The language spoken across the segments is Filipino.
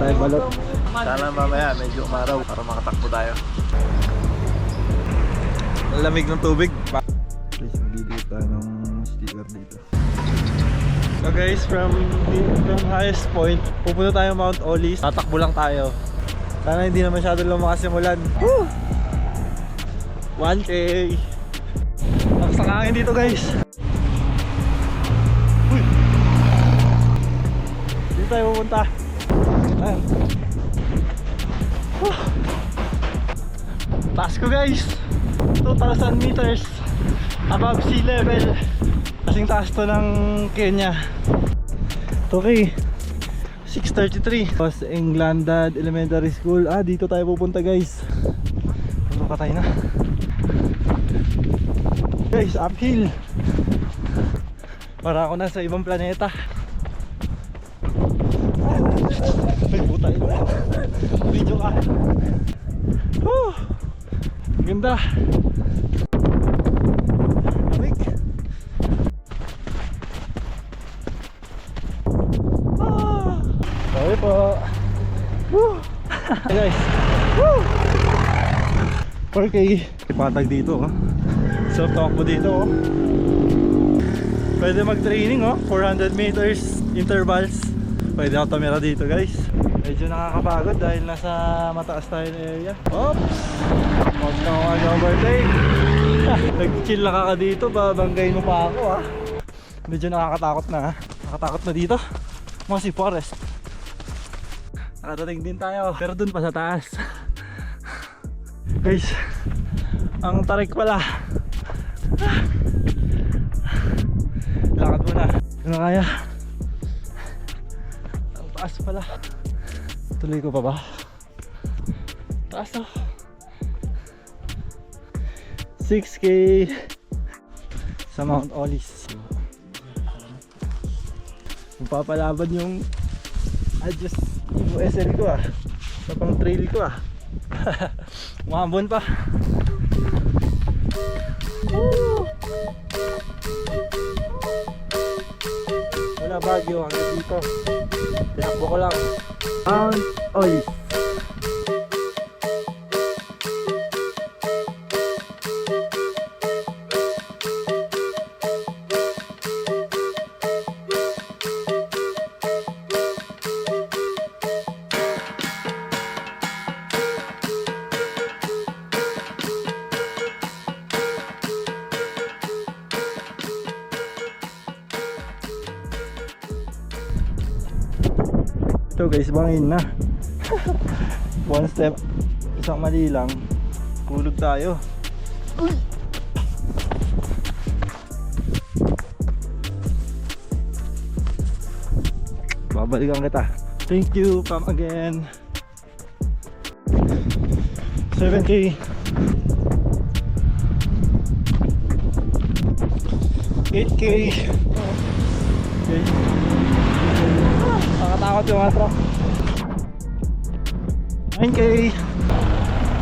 tayo balot. Sana mamaya medyo umaraw para makatakbo tayo. Lamig ng tubig. Guys, magdidikit tayo ng sticker dito. So guys, from highest point, pupunta tayo Mount Olis. Tatakbo lang tayo. Sana hindi na masyado lumakas yung ulan. Woo! 1K. Lakas ng hangin dito guys. Uy! Dito tayo pupunta. Ayan. Taas ko guys, 2,000 meters above sea level. Kasing taas to ng Kenya. Okay, 6:33 Los Englandad Elementary School. Dito tayo pupunta guys. Ano ka tayo na guys, uphill. Para ako nasa ibang planeta. Ay puta yun. Video ka. Ganda. Lamig. Sorry po. Woo! Hey guys. Woo! 4K. Ipatag dito self-talk po dito Pwede mag-training 400 meters intervals. Pwede ako tumira dito guys. Medyo nakakapagod dahil nasa mataas tayo na area. Oops! Huwag na ako mag-overtake. Nag-chill lang ka dito, babanggayin mo pa ako Medyo nakakatakot na Nakatakot na dito. Mga forest. Nakatating din tayo, pero dun pa sa taas. Guys, ang tarik pala. Lakad muna. Ano kaya? Ang taas pala. Tuloy ko pa ba? Taas 6K sa Mount Olis. Magpapalaban yung adjust yung SL ko sa pang trail ko Umambon pa. Wala bagyo hanggang dito. Tinakbo ko lang Mount Olis. Ito guys, bangin na. One step, isang mali lang, hulog tayo. Uy! Babalikan kita. Thank you, come again. 7K 8K. Okay. Nakatakot yung mga truck. 9K.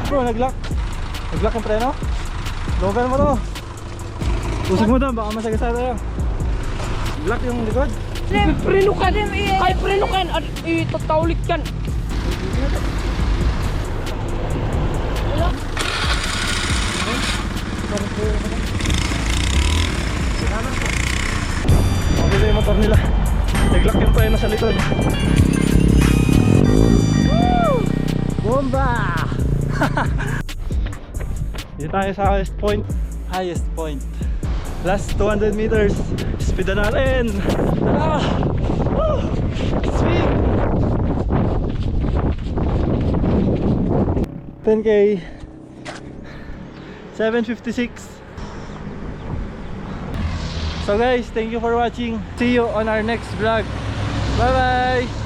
Bro, nag-lock yung preno. Logan mo to. Pusig mo doon, baka masagasada yan. Nag-lock yung likod. Preno ka din, kay preno ka at itataulik yan. Dito yung motor nila. Nag-lock yung preno sa likod. Woo! Bomba! Dito tayo sa highest point. Last 200 meters. Speed na natin. Woo! Speed! 10K 7:56. So guys, thank you for watching. See you on our next vlog. Bye bye.